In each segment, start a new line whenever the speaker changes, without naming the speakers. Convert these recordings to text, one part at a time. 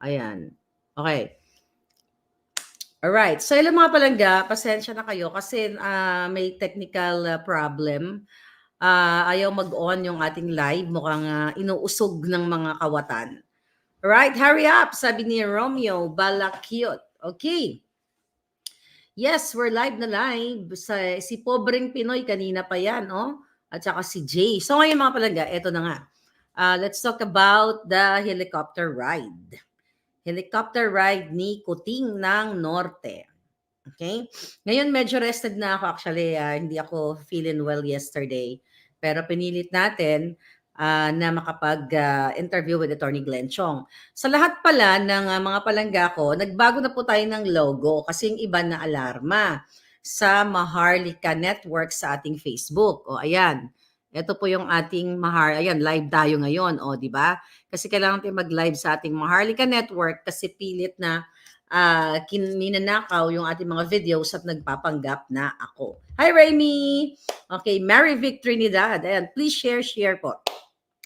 Ayan. Okay. Alright. So, ilang mga palangga, pasensya na kayo kasi may technical problem. Ayaw mag-on yung ating live. Mukhang inuusog ng mga kawatan. Alright, hurry up, sabi ni Romeo Balakyot. Okay. Yes, we're live na live. Si Pobreng Pinoy, kanina pa yan, oh? At saka si Jay. So ngayon mga palangga, eto na nga. Let's talk about the helicopter ride. Helicopter ride ni Kuting ng Norte. Okay? Ngayon medyo rested na ako actually. Hindi ako feeling well yesterday. Pero pinilit natin na makapag-interview with Attorney Glenn Chong. Sa lahat pala ng mga palangga ko, nagbago na po tayo ng logo kasi yung iba na alarma sa Maharlika Network sa ating Facebook. O ayan. Ito po yung ating ayan, live tayo ngayon, o di ba? Kasi kailangan tayo mag-live sa ating Maharlika Network kasi pilit na minanakaw yung ating mga videos at nagpapanggap na ako. Hi, Remy! Okay, Mary Vic Trinidad. Ayan, please share po.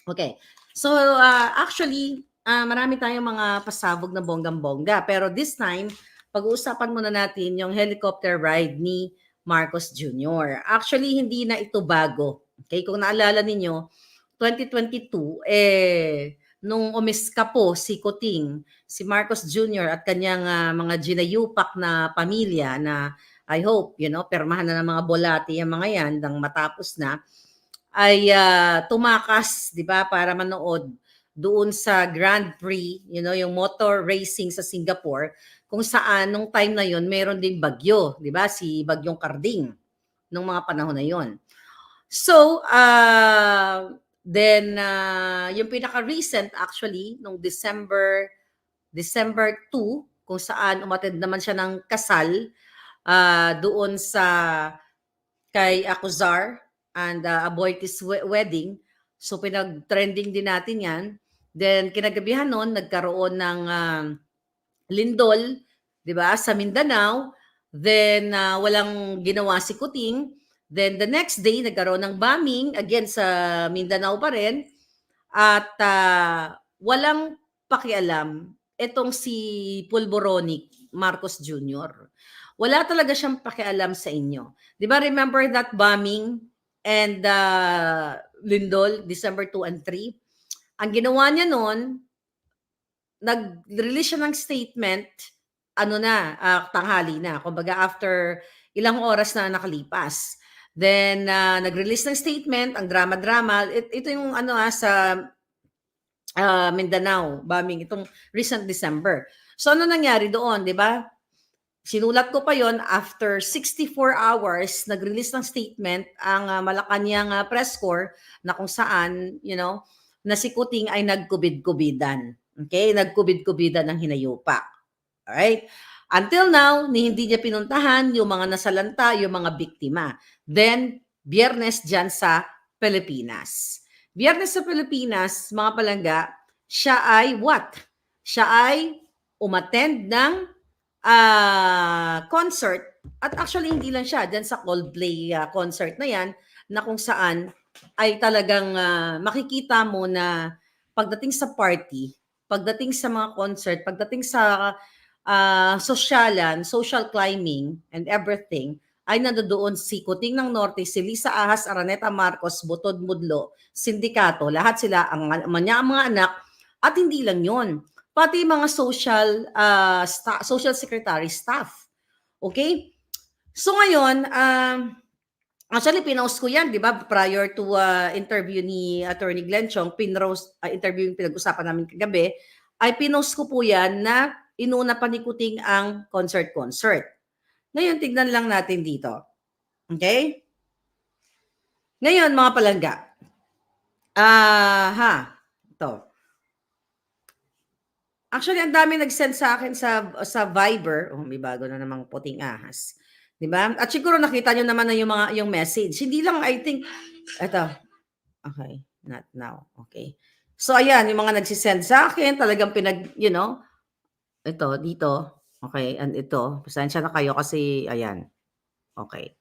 Okay, so actually, marami tayong mga pasabog na bonggang-bongga. Pero this time, pag-uusapan muna natin yung helicopter ride ni Marcos Jr. Actually, hindi na ito bago. Okay, kung naalala ninyo, 2022, nung umiska po si Kuting, si Marcos Jr. at kanyang mga ginayupak na pamilya na I hope, permahan na ng mga bolati yung mga yan nang matapos na, ay tumakas, di ba, para manood doon sa Grand Prix, yung motor racing sa Singapore, kung saan nung time na yon meron din bagyo, di ba, si Bagyong Karding, nung mga panahon na yon. So, then, yung pinaka-recent actually, nung December 2, kung saan umattend naman siya ng kasal doon sa kay Acuzar and Aboitiz wedding. So, pinag-trending din natin yan. Then, kinagabihan nun, nagkaroon ng lindol, di ba, sa Mindanao. Then, walang ginawa si Kuting. Then, the next day, nagkaroon ng bombing, again, sa Mindanao pa rin. At walang pakialam itong si Pulboronic Marcos Jr. Wala talaga siyang pakialam sa inyo. Di ba, remember that bombing and lindol, December 2 and 3? Ang ginawa niya noon, nag-release siya ng statement, tanghali na. Kumbaga after ilang oras na nakalipas. Then, nag-release ng statement, ang drama-drama. Ito yung sa Mindanao, bombing, itong recent December. So, ano nangyari doon, di ba? Sinulat ko pa yon after 64 hours, nag-release ng statement ang Malacanang press corps na kung saan, na si Kuting ay nagkubid-kubidan. Okay? Nagkubid-kubidan ng hinayupak. Alright? Until now, hindi niya pinuntahan yung mga nasalanta, yung mga biktima. Then, Biyernes dyan sa Pilipinas. Biyernes sa Pilipinas, mga palangga, siya ay what? Siya ay umattend ng concert. At actually, hindi lang siya. Dyan sa Coldplay concert na yan, na kung saan ay talagang makikita mo na pagdating sa party, pagdating sa mga concert, pagdating sa social climbing, and everything, ay nandoon si Kuting ng Norte, si Lisa Ahas, Araneta Marcos, Butod Mudlo, Sindikato, lahat sila, ang mga anak, at hindi lang yon, pati mga social secretary staff. Okay? So ngayon, actually, pinost ko yan, di ba? Prior to interview ni Attorney Glenn Chong, interview yung pinag-usapan namin kagabi, ay pinost ko po yan na inuna pa ni Kuting ang concert. Ngayon, tignan lang natin dito. Okay? Ngayon, mga palangga. Ito. Actually, ang dami nag-send sa akin sa Viber. Oh, may bago na namang puting ahas. Diba? At siguro nakita nyo naman na yung message. Hindi lang, I think, ito. Okay, not now. Okay. So, ayan, yung mga nagsisend sa akin, talagang ito, dito. Okay, and ito. Pasensya na kayo kasi, ayan. Okay.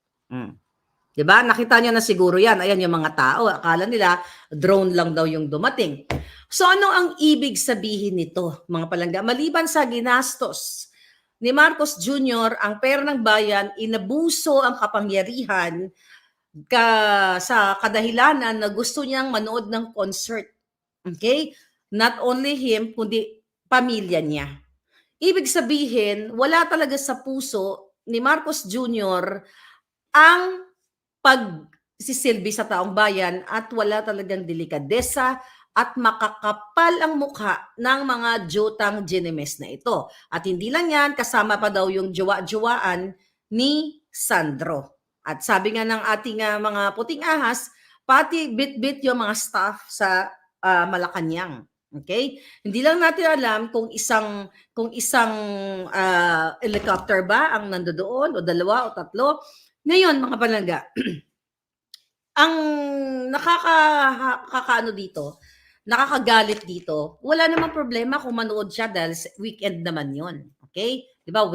Diba? Nakita nyo na siguro yan. Ayan yung mga tao. Akala nila, drone lang daw yung dumating. So ano ang ibig sabihin nito, mga palangga? Maliban sa ginastos ni Marcos Jr. ang pera ng bayan, inabuso ang kapangyarihan sa kadahilanan na gusto niyang manood ng concert. Okay? Not only him, kundi pamilya niya. Ibig sabihin, wala talaga sa puso ni Marcos Jr. ang pagsisilbi sa taong bayan at wala talagang delikadesa at makakapal ang mukha ng mga Jotang Ginemes na ito. At hindi lang yan, kasama pa daw yung jowa-jowaan ni Sandro. At sabi nga ng ating mga puting ahas, pati bit-bit yung mga staff sa Malacanang. Okay? Hindi lang natin alam kung isang helicopter ba ang nandoon o dalawa o tatlo. Ngayon, mga palangga, ang nakakaano dito, nakakagalit dito, wala namang problema kung manood siya dahil weekend naman yon. Okay? Di ba?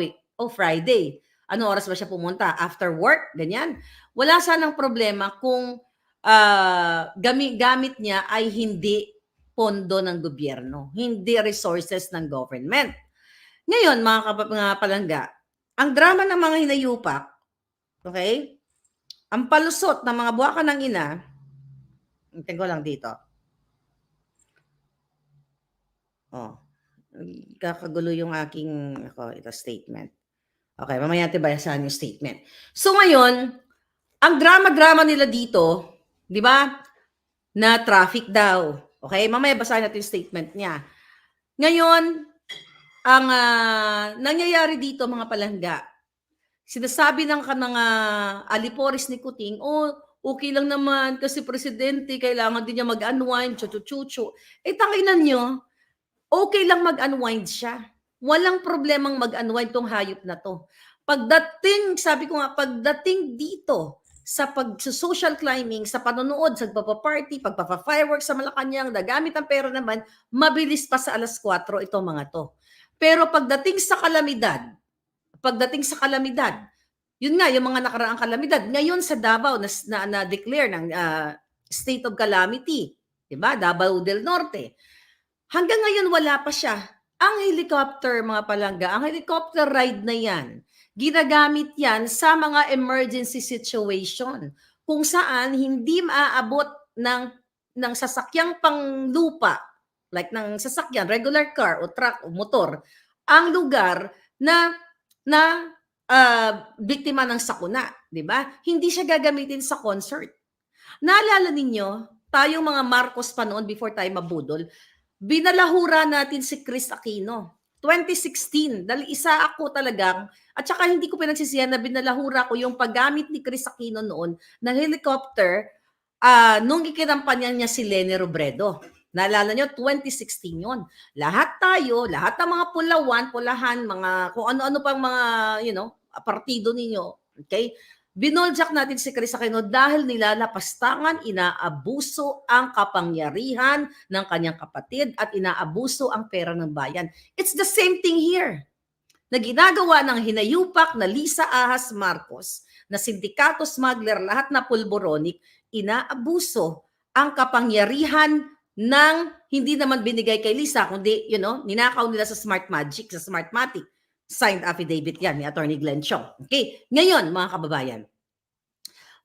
Friday. Ano oras ba siya pumunta? After work? Ganyan. Wala sanang problema kung gamit niya ay hindi pondo ng gobyerno, hindi resources ng government. Ngayon, mga palangga, ang drama ng mga hinayupak, okay? Ang palusot ng mga buwaka ng ina, hintayin ko lang dito. Kakagulo yung aking ito statement. Okay, mamaya natin bayasan yung statement. So ngayon, ang drama-drama nila dito, di ba? Na traffic daw. Okay, mamaya basahin natin yung statement niya. Ngayon, ang nangyayari dito mga palangga, sinasabi ng mga aliporis ni Kuting, okay lang naman kasi presidente, kailangan din niya mag-unwind, chuchu-chuchu. Tanginan nyo, okay lang mag-unwind siya. Walang problemang mag-unwind tong hayop na to. Pagdating, sabi ko nga, pagdating dito sa pag-social climbing, sa panonood, sa pagpaparty, pagpapa-fireworks sa Malacanang, nagamit ang pera naman, mabilis pa sa alas 4 itong mga to. Pero pagdating sa kalamidad, yun nga, yung mga nakaraang kalamidad, ngayon sa Davao, na-declare ng state of calamity, diba? Davao del Norte. Hanggang ngayon, wala pa siya. Ang helicopter, mga palangga, ang helicopter ride na yan, ginagamit yan sa mga emergency situation kung saan hindi maaabot ng sasakyang panglupa, like ng sasakyan, regular car o truck o motor, ang lugar na biktima ng sakuna, di ba? Hindi siya gagamitin sa concert. Naalala ninyo, tayong mga Marcos pa noon before tayo mabudol, binalahura natin si Chris Aquino. 2016, dahil isa ako talagang, at saka hindi ko pinagsisihan na binalahura ko yung paggamit ni Chris Aquino noon ng helicopter nung ikinampanya niya si Leni Robredo. Naalala nyo, 2016 yon. Lahat ng mga pulahan, mga kung ano-ano pang mga, partido ninyo, okay? Binoljak natin si Chris Aquino dahil nilalapastangan, inaabuso ang kapangyarihan ng kanyang kapatid at inaabuso ang pera ng bayan. It's the same thing here na ginagawa ng hinayupak na Lisa Ahas Marcos, na sindikato smuggler, lahat na pulboronic, inaabuso ang kapangyarihan ng hindi naman binigay kay Lisa, kundi, ninakaw nila sa Smartmatic, signed affidavit yan ni Attorney Glenn Chong. Okay, ngayon mga kababayan,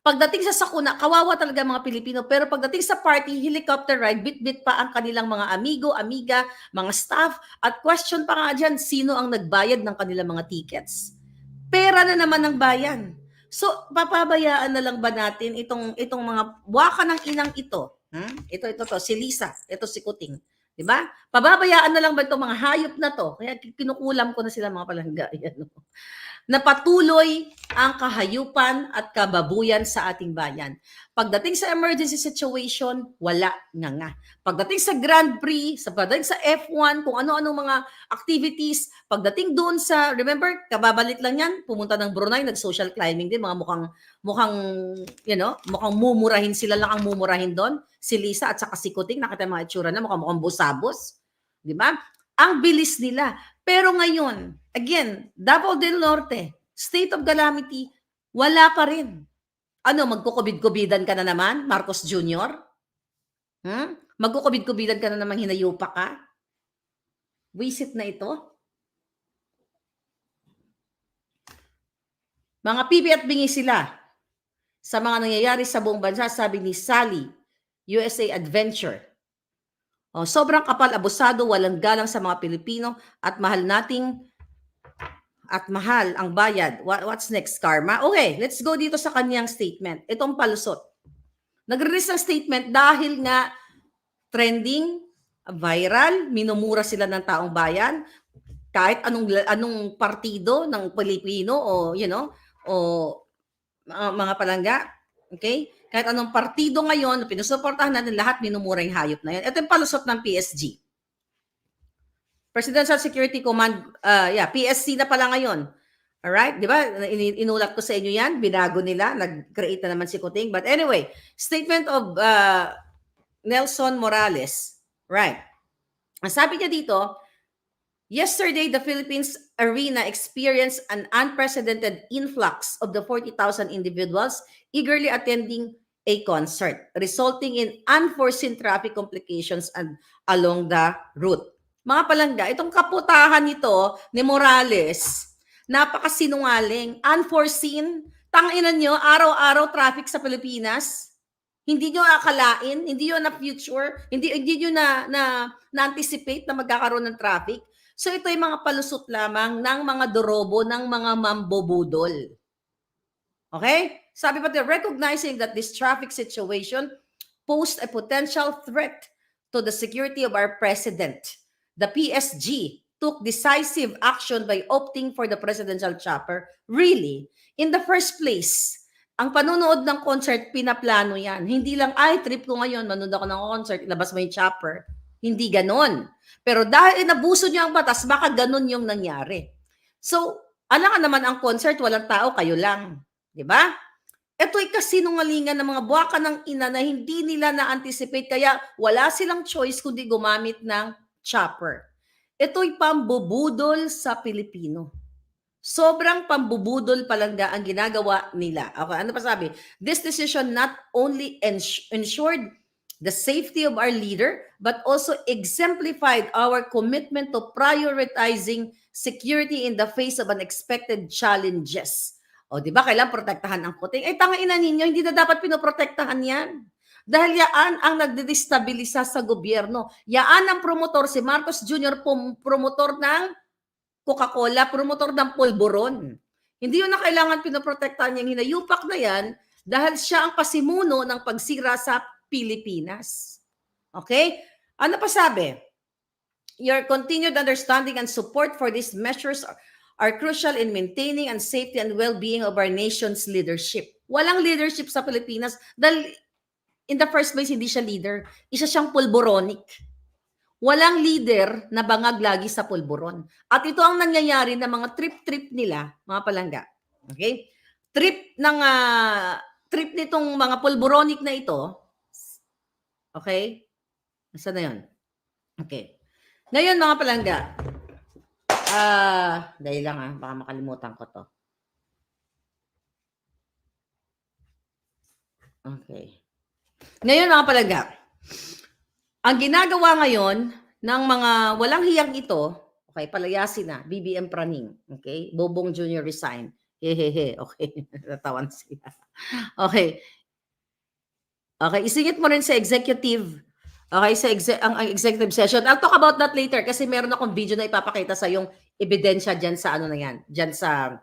pagdating sa sakuna, kawawa talaga mga Pilipino, pero pagdating sa party, helicopter ride, bit-bit pa ang kanilang mga amigo, amiga, mga staff, at question pa nga dyan, sino ang nagbayad ng kanilang mga tickets? Pera na naman ng bayan. So, papabayaan na lang ba natin itong mga buwaka ng inang ito? Ito to, si Lisa, ito si Kuting. Diba? Pababayaan na lang ba itong mga hayop na to? Kaya kinukulam ko na sila mga palangga. Na patuloy ang kahayupan at kababuyan sa ating bayan. Pagdating sa emergency situation, wala nga. Pagdating sa Grand Prix, pagdating sa F1, kung ano-ano mga activities, pagdating doon sa, remember, kababalik lang yan, pumunta ng Brunei, nag-social climbing din, mga mukhang mumurahin, sila lang ang mumurahin doon. Si Lisa at saka si Kuting, nakita mga itsura na mukhang busabos. Di ba? Ang bilis nila. Pero ngayon, again, Davao del Norte, state of calamity, wala pa rin. Magkukubid-kubidan ka na naman, Marcos Jr.? Magkukubid-kubidan ka na namang hinayupa ka? Wisit na ito? Mga pipi at bingi sila sa mga nangyayari sa buong bansa, sabi ni Sally, USA Adventure. Sobrang kapal, abusado, walang galang sa mga Pilipino at mahal ang bayad. What's next, Karma? Okay, let's go dito sa kanyang statement. Itong palusot. Nag-release ng statement dahil nga trending, viral, minumura sila ng taong bayan, kahit anong partido ng Pilipino o mga palangga, okay? Kahit anong partido ngayon, pinusuportahan natin lahat, minumura yung hayop na yan. Ito yung palusot ng PSG. Presidential Security Command, PSC na pala ngayon. Alright, di ba? Inulat ko sa inyo yan, binago nila, nag-create na naman si Kuting. But anyway, statement of Nelson Morales. Right. Ang sabi niya dito, yesterday, the Philippines arena experienced an unprecedented influx of the 40,000 individuals eagerly attending a concert, resulting in unforeseen traffic complications along the route. Mga palangga, itong kaputahan nito ni Morales, napakasinungaling, unforeseen. Tanginan nyo, araw-araw traffic sa Pilipinas. Hindi nyo akalain, hindi nyo na-future, hindi nyo na-anticipate na magkakaroon ng traffic. So ito ay mga palusot lamang ng mga dorobo, ng mga mambobudol. Okay? Sabi pa din, recognizing that this traffic situation posed a potential threat to the security of our president, the PSG took decisive action by opting for the presidential chopper. Really? In the first place, ang panunood ng concert, pinaplano yan. Hindi lang, trip ko ngayon, manood ako ng concert, ilabas mo yung chopper. Hindi ganon. Pero dahil inabuso niyo ang batas, baka ganon yung nangyari. So, alam ka naman ang concert, walang tao, kayo lang. Diba? Ito'y kasinungalingan ng mga buwaka ng ina na hindi nila na-anticipate, kaya wala silang choice kundi gumamit ng chopper. Ito'y pambubudol sa Pilipino. Sobrang pambubudol palangga ang ginagawa nila. Okay, ano pa sabi? This decision not only ensured the safety of our leader, but also exemplified our commitment to prioritizing security in the face of unexpected challenges. O, di ba, kailangan protektahan ang Kuting? Tangina ninyo, hindi na dapat pinoprotektahan yan. Dahil yaan ang nagdidestabilisa sa gobyerno. Yaan ang promotor, si Marcos Jr., promotor ng Coca-Cola, promotor ng pulburon. Hindi yun na kailangan pinoprotektahan yung hinayupak na yan dahil siya ang pasimuno ng pagsira sa Pilipinas. Okay? Ano pa sabi? Your continued understanding and support for these measures are crucial in maintaining and safety and well-being of our nation's leadership. Walang leadership sa Pilipinas dahil in the first place, hindi siya leader. Isa siyang pulboronic. Walang leader na bangag lagi sa pulburon. At ito ang nangyayari ng mga trip-trip nila, mga palangga. Okay? Trip nitong mga pulboronic na ito. Okay? Saan na yun? Okay. Ngayon, mga palangga, dahil lang baka makalimutan ko to. Okay. Ngayon, mga palangga, ang ginagawa ngayon ng mga walang hiyang ito, okay, palayasin na, BBM Praning, okay, Bobong Jr. resign, hehehe, okay, natawan sila. Okay, isingit mo rin sa executive, okay, ang executive session. I'll talk about that later kasi meron akong video na ipapakita sa yung ebidensya dyan sa ano na yan, dyan sa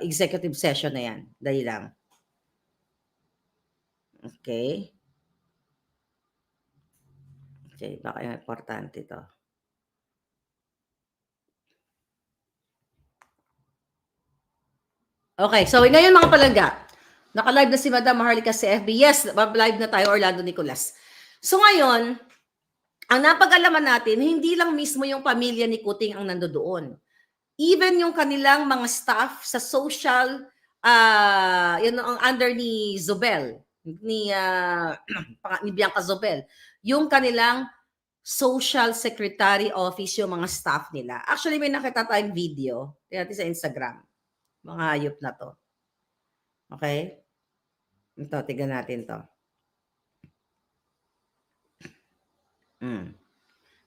executive session na yan, dahil lang. Okay. Okay, baka yung importante ito. Okay, so ngayon mga palangga, naka-live na si Madam Maharlika sa FB. Yes, live na tayo, Orlando Nicolas. So ngayon, ang napag-alaman natin, hindi lang mismo yung pamilya ni Kuting ang nandoon. Even yung kanilang mga staff sa social, yun ang under ni Zobel, ni Bianca Zobel, yung kanilang social secretary office, yung mga staff nila. Actually, may nakita tayong video, natin sa Instagram. Mga hayop na to. Okay? Ito, tignan natin to. Mm.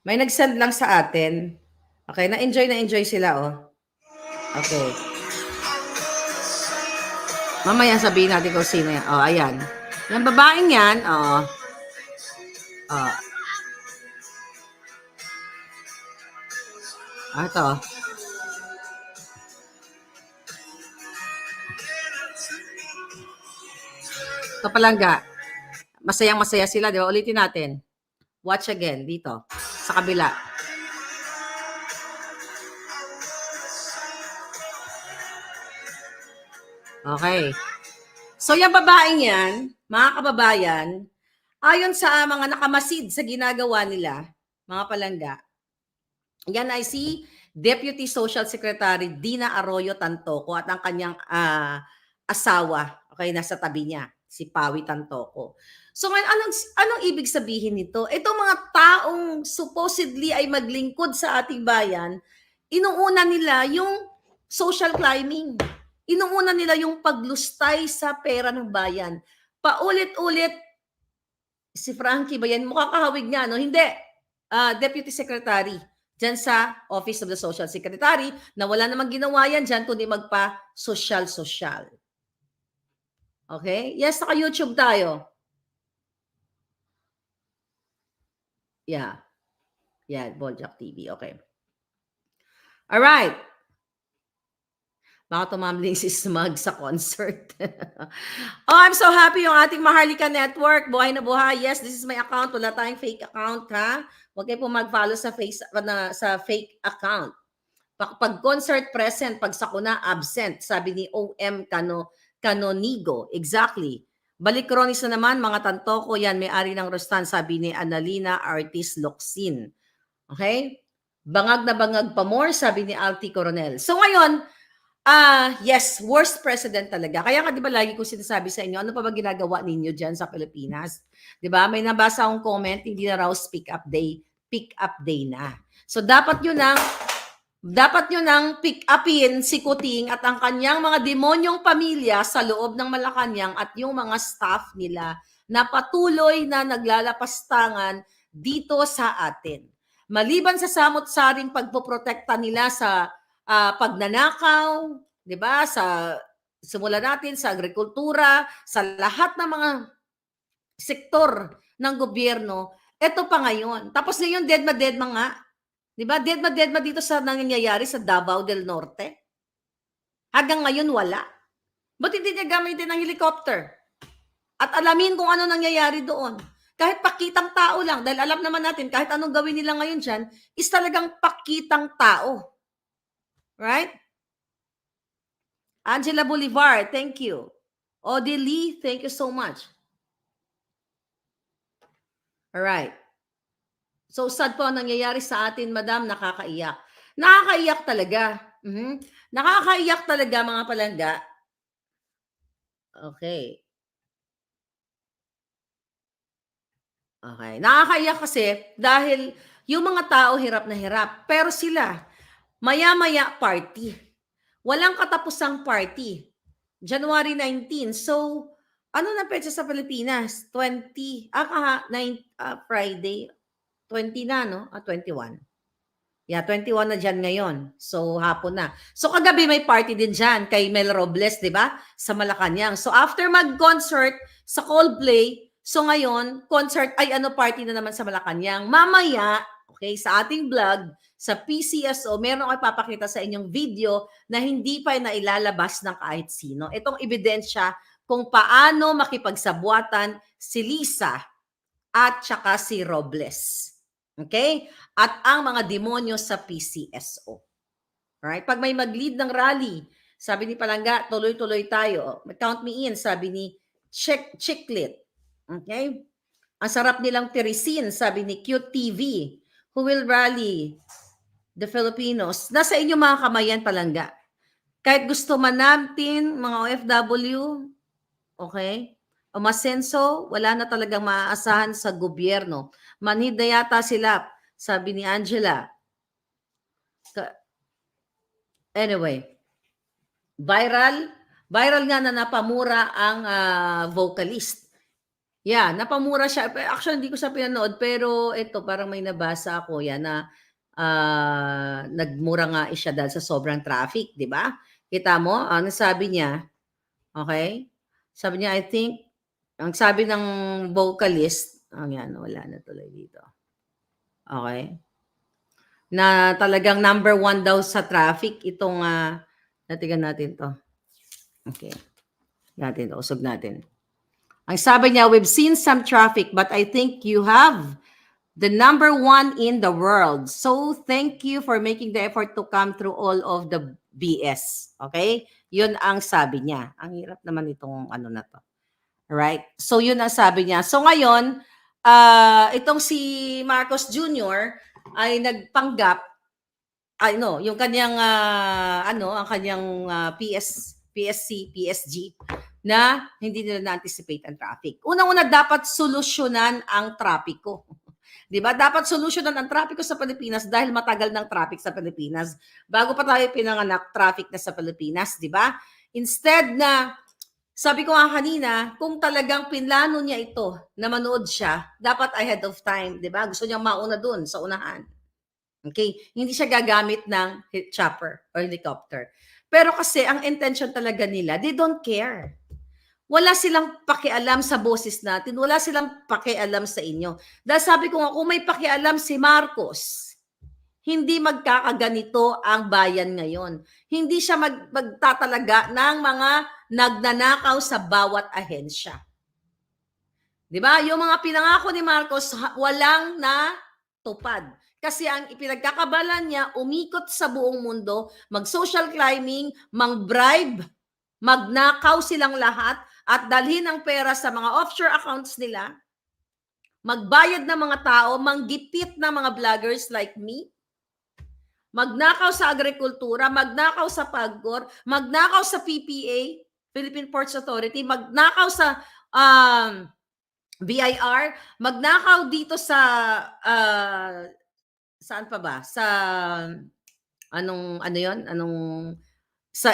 May nag-send lang sa atin. Okay, na-enjoy sila, oh. Okay. Mamaya sabihin natin kung sino yan. Oh, ayan. Yung babaeng yan, oh. Oh. Ito. Ito palangga. Masayang-masaya sila, di ba? Ulitin natin. Watch again dito sa kabila. Okay. So yung babaeng yan, mga kababayan, ayon sa mga nakamasid sa ginagawa nila, mga palangga, yan ay si Deputy Social Secretary Dina Arroyo Tantoco at ang kanyang asawa, okay, nasa tabi niya, si Pawi Tantoco. So ngayon, anong ibig sabihin nito? Itong mga taong supposedly ay maglingkod sa ating bayan, inuuna nila yung social climbing. Inuuna nila yung paglustay sa pera ng bayan. Paulit-ulit, si Frankie ba yan? Mukhang kahawig niya, no? Hindi. Deputy Secretary dyan sa Office of the Social Secretary na wala namang ginawa yan dyan kundi magpa-social-social. Okay? Yes, naka-YouTube tayo. Yeah. Yeah, Boljak TV. Okay. All right. Baka tumambling si Smug sa concert. Oh, I'm so happy yung ating Maharlika Network. Buhay na buhay. Yes, this is my account. Wala tayong fake account, ha? Huwag kayo po mag-follow sa fake account. Pag concert present, pag sakuna absent, sabi ni OM Canonigo. Exactly. Balik Ronis na naman, mga tanto ko yan, may-ari ng Rostan, sabi ni Annalina Artis Locsin. Okay? Bangag na bangag pa more, sabi ni Alti Coronel. So ngayon, yes, worst president talaga. Kaya nga 'di ba lagi ko sinasabi sa inyo, ano pa ba ginagawa ninyo diyan sa Pilipinas? 'Di ba? May nabasa akong comment, hindi na raw pick up day na. So dapat 'yun ang pick upin si Kuting at ang kanyang mga demonyong pamilya sa loob ng Malacanang at yung mga staff nila na patuloy na naglalapastangan dito sa atin. Maliban sa samot-saring pagpoprotekta nila sa pagnanakaw, 'di ba? Simula natin sa agrikultura, sa lahat ng mga sektor ng gobyerno, ito pa ngayon. Tapos ngayon deadma nga, 'di ba? Deadma dito sa nangyayari sa Davao del Norte. Hanggang ngayon wala. Ba't hindi niya gamitin ng helicopter? At alamin kung ano nangyayari doon. Kahit pakitang tao lang, dahil alam naman natin, kahit anong gawin nila ngayon dyan, is talagang pakitang tao. Right? Angela Bolivar, thank you. Odi Lee, thank you so much. Alright. So, sad po ang nangyayari sa atin, madam, nakakaiyak. Nakakaiyak talaga. Nakakaiyak talaga, mga palangga. Okay. Okay. Nakakaiyak kasi dahil yung mga tao hirap na hirap. Pero sila, maya-maya party. Walang katapusang party. January 19. So, ano na petsa sa Pilipinas? 20. Friday. 20 na, no? 21. Yeah, 21 na dyan ngayon. So, hapon na. So, kagabi may party din dyan kay Mel Robles, di ba? Sa Malacanang. So, after mag-concert sa Coldplay, so ngayon, concert ay party na naman sa Malacanang. Mamaya, okay, sa ating vlog, sa PCSO, meron ako ipapakita sa inyong video na hindi pa nailalabas ng kahit sino. Itong ebidensya kung paano makipagsabuatan si Lisa at saka si Robles. Okay? At ang mga demonyo sa PCSO. Alright? Pag may mag-lead ng rally, sabi ni Palangga, tuloy-tuloy tayo. Count me in, sabi ni Chicklit. Okay? Ang sarap nilang tirisin, sabi ni Cute TV. Who will rally the Filipinos? Nasa inyo mga kamayan, Palangga. Kahit gusto man natin, mga OFW, okay? Umasenso, wala na talagang maaasahan sa gobyerno. Manhid na yata sila, sabi ni Angela. Anyway, viral nga na napamura ang vocalist. Yeah, napamura siya. Actually, hindi ko siya pinanood, pero ito, parang may nabasa ako yan na nagmura nga siya dahil sa sobrang traffic, di ba? Kita mo, ano sabi niya? Okay? Sabi niya, I think, ang sabi ng vocalist, yan, wala na tuloy dito. Okay? Na talagang number 1 daw sa traffic itong, natigan natin to. Okay. Natin, usog natin. Ang sabi niya, we've seen some traffic, but I think you have the number 1 in the world. So thank you for making the effort to come through all of the BS. Okay? Yun ang sabi niya. Ang hirap naman itong ano na to. Right? So yun ang sabi niya. So ngayon, itong si Marcos Jr. ay nagpanggap, yung kanyang ang kanyang PSC, PSG na hindi nila na-anticipate ang traffic. Unang-una, dapat solusyonan ang trapiko. Di ba? Dapat solusyonan ang trapiko sa Pilipinas dahil matagal ng traffic sa Pilipinas. Bago pa tayo pinanganak, traffic na sa Pilipinas, di ba? Instead na, sabi ko nga kanina, kung talagang pinlano niya ito na manood siya, dapat ahead of time, di ba? Gusto niyang mauna dun sa unahan. Okay? Hindi siya gagamit ng chopper or helicopter. Pero kasi ang intention talaga nila, they don't care. Wala silang pakialam sa boses natin. Wala silang pakialam sa inyo. Dahil sabi ko nga, kung may pakialam si Marcos, hindi magkakaganito ang bayan ngayon. Hindi siya magtatalaga ng mga nagnanakaw sa bawat ahensya. Di ba? Yung mga pinangako ni Marcos, walang natupad. Kasi ang ipinagkakabalan niya, umikot sa buong mundo, mag-social climbing, mang-bribe, magnakaw silang lahat, at dalhin ang pera sa mga offshore accounts nila, magbayad ng mga tao, manggipit ng mga vloggers like me, magnakaw sa agrikultura, magnakaw sa PAGCOR, magnakaw sa PPA, Philippine Ports Authority, magnakaw sa BIR, magnakaw dito sa saan pa ba? Sa sa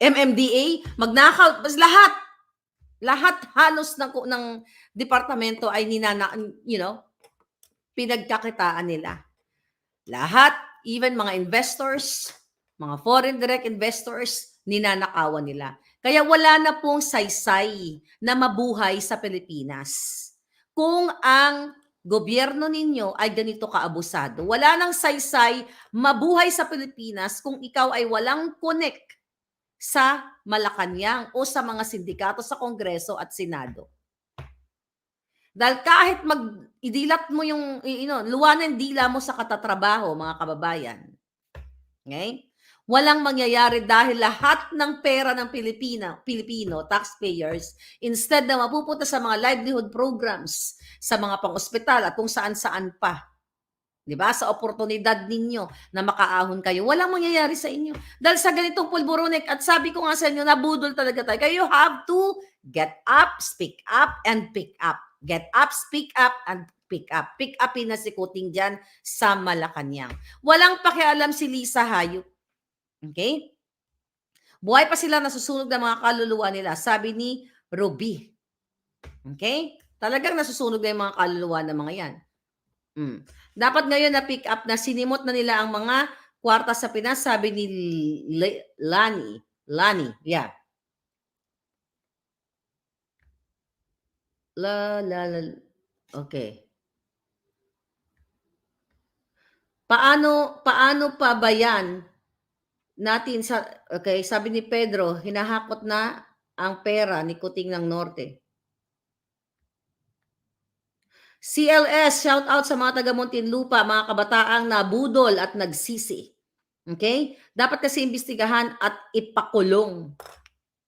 MMDA, magnakaw, lahat halos ng departamento ay pinagkakitaan nila. Lahat, even mga investors, mga foreign direct investors, ninanakawan nila. Kaya wala na pong saysay na mabuhay sa Pilipinas. Kung ang gobyerno ninyo ay ganito kaabusado, wala nang saysay mabuhay sa Pilipinas kung ikaw ay walang connect sa Malacanang o sa mga sindikato sa Kongreso at Senado. Dahil kahit idilat mo luwanan dila mo sa katatrabaho, mga kababayan. Okay? Walang mangyayari dahil lahat ng pera ng Pilipino taxpayers, instead na mapupunta sa mga livelihood programs, sa mga pang-ospital at kung saan-saan pa, di ba? Sa oportunidad ninyo na makaahon kayo, walang mangyayari sa inyo. Dahil sa ganitong pulburonek, at sabi ko nga sa inyo, nabudol talaga tayo. Kaya you have to get up, speak up, and pick up. Get up, speak up, and pick up. Pick upin na si Kuting dyan sa Malacanang. Walang pakialam si Lisa Hayop. Okay? Buhay pa sila, nasusunog ng mga kaluluwa nila. Sabi ni Ruby. Okay? Talagang nasusunog na yung mga kaluluwa ng mga yan. Dapat ngayon na pick up na sinimot na nila ang mga kwarta sa Pinas, sabi ni Lani, yeah. Okay. Paano pa ba yan natin okay, sabi ni Pedro, hinahakot na ang pera ni Kuting ng Norte. CLS, shout out sa mga taga Muntinlupa, mga kabataang nabudol at nagsisi. Okay? Dapat kasi imbestigahan at ipakulong.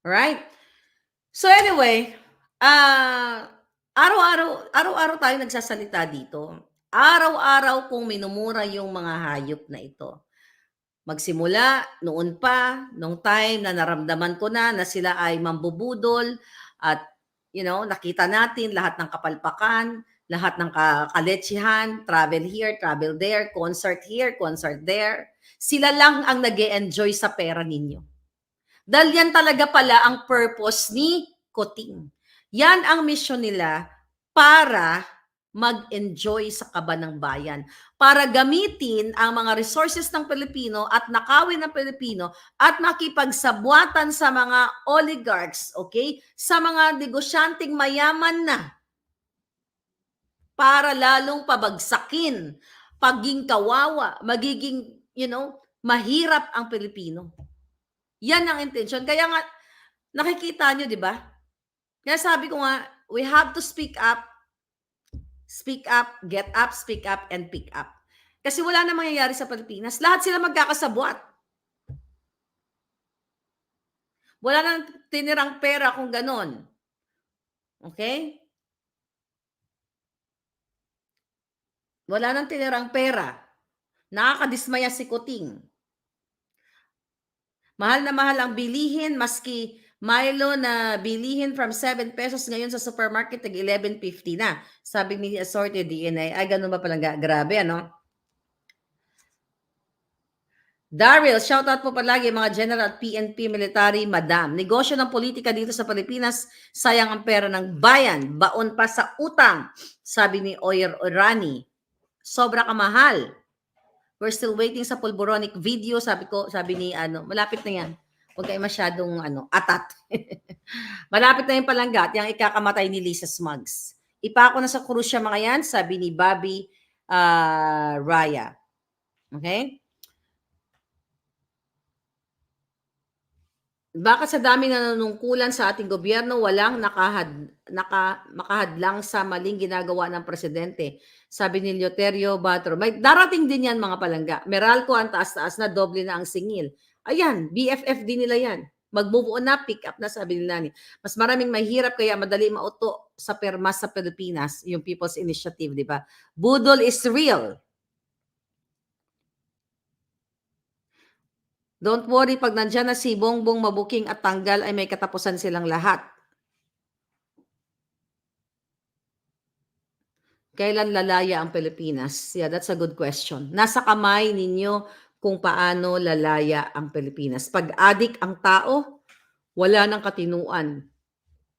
Right? So anyway, araw-araw tayo nagsasalita dito. Araw-araw kung minumura yung mga hayop na ito. Magsimula noon pa, nung time na naramdaman ko na sila ay mambubudol at nakita natin lahat ng kapalpakan, lahat ng kaletsihan, travel here, travel there, concert here, concert there. Sila lang ang nag-e-enjoy sa pera ninyo. Dahil yan talaga pala ang purpose ni Kuting. Yan ang mission nila para mag-enjoy sa kaba ng bayan, para gamitin ang mga resources ng Pilipino at nakawin ng Pilipino at makipagsabwatan sa mga oligarchs, okay? Sa mga negosyanteng mayaman na para lalong pabagsakin, paging kawawa, magiging, mahirap ang Pilipino. Yan ang intensyon. Kaya nga, nakikita nyo, di ba? Kaya sabi ko nga, we have to speak up, get up, speak up, and pick up. Kasi wala na mangyayari sa Pilipinas. Lahat sila magkakasabwat. Wala nang tinirang pera kung ganon. Okay? Wala nang tinirang pera. Nakakadismaya si Kuting. Mahal na mahal ang bilihin, maski Milo na bilihin from 7 pesos ngayon sa supermarket, tag 11.50 na. Sabi ni Assorted DNA. Ay, ganun ba palang grabe, ano? Daryl, shoutout po palagi mga general at PNP military, madam. Negosyo ng politika dito sa Pilipinas, sayang ang pera ng bayan, baon pa sa utang, sabi ni Oyer Orani. Sobra kamahal. We're still waiting sa pulboronic video, sabi ni malapit na yan. Huwag kayo masyadong atat. Malapit na yung palangga at yung ikakamatay ni Lisa Smugs. Ipako na sa krusya mga yan, sabi ni Bobby Raya. Okay? Bakit sa daming nanunungkulan sa ating gobyerno, walang makahadlang sa maling ginagawa ng presidente? Sabi ni Leoterio Batro. May darating din yan mga palangga. Meralco ang taas-taas na, doble na ang singil. Ayan, BFF din nila yan. Mag-move on na, pick up na, sabi nila ni. Mas maraming mahirap kaya madali mauto sa permas sa Pilipinas, yung People's Initiative, di ba? Budol is real. Don't worry, pag nandyan na si Bongbong mabuking at tanggal ay may katapusan silang lahat. Kailan lalaya ang Pilipinas? Yeah, that's a good question. Nasa kamay ninyo kung paano lalaya ang Pilipinas. Pag adik ang tao, wala nang katinuan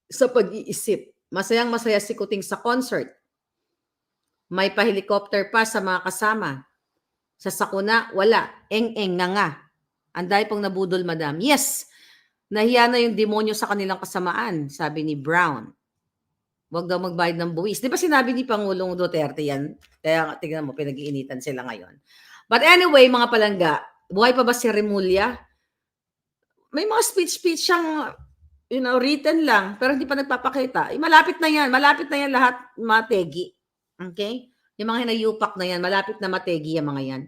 sa pag-iisip. Masayang-masaya si Kuting sa concert. May pa-helicopter pa sa mga kasama. Sa sakuna, wala. Eng-eng na nga. Anday pong nabudol, madam. Yes, nahiya na yung demonyo sa kanilang kasamaan, sabi ni Brown. Huwag daw magbayad ng buwis. Di ba sinabi ni Pangulong Duterte yan? Kaya tignan mo, pinag-iinitan sila ngayon. But anyway, mga palangga, buhay pa ba si Remulla? May mga speech siyang, written lang, pero hindi pa nagpapakita. Malapit na yan lahat mategi. Okay? Yung mga hinayupak na yan, malapit na mategi yung mga yan.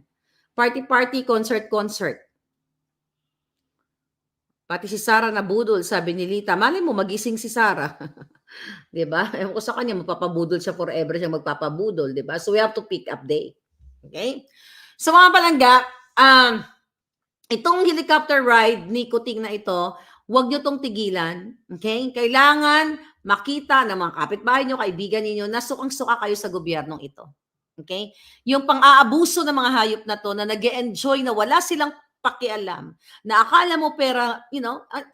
Party, concert. Pati si Sara nabudol, sabi ni Lita. Malay mo, magising si Sara. Diba? Ewan ko sa kanya, magpapabudol siya forever, siya magpapabudol. Diba? So we have to pick up day. Okay? So mga palangga, itong helicopter ride ni Kuting na ito, huwag nyo tong tigilan. Okay? Kailangan makita ng mga kapitbahay nyo, kaibigan ninyo, na sukang-suka kayo sa gobyernong ito. Okay? Yung pang-aabuso ng mga hayop na to, na nag-e-enjoy, na wala silang pakialam, na akala mo pera,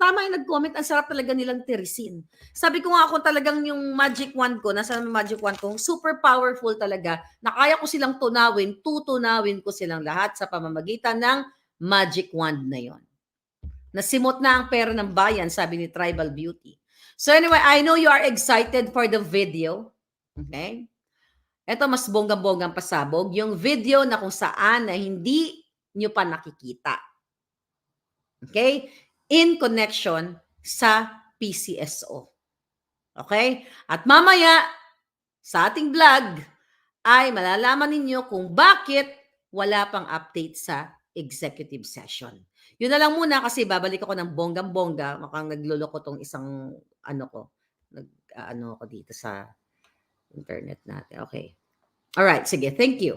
tama yung nag-comment, ang sarap talaga nilang tirisin. Sabi ko nga, kung talagang yung magic wand ko, nasa magic wand ko, super powerful talaga, na kaya ko silang tunawin, tutunawin ko silang lahat sa pamamagitan ng magic wand na yon. Nasimot na ang pera ng bayan, sabi ni Tribal Beauty. So anyway, I know you are excited for the video. Okay? Ito mas bonggang-bonggang pasabog, yung video na kung saan na hindi nyo pa nakikita. Okay? In connection sa PCSO. Okay? At mamaya, sa ating vlog, ay malalaman ninyo kung bakit wala pang update sa executive session. Yun na lang muna kasi babalik ako ng bonggang-bongga. Mukhang nagluloko tong isang ko dito sa internet natin. Okay. Alright, sige. Thank you.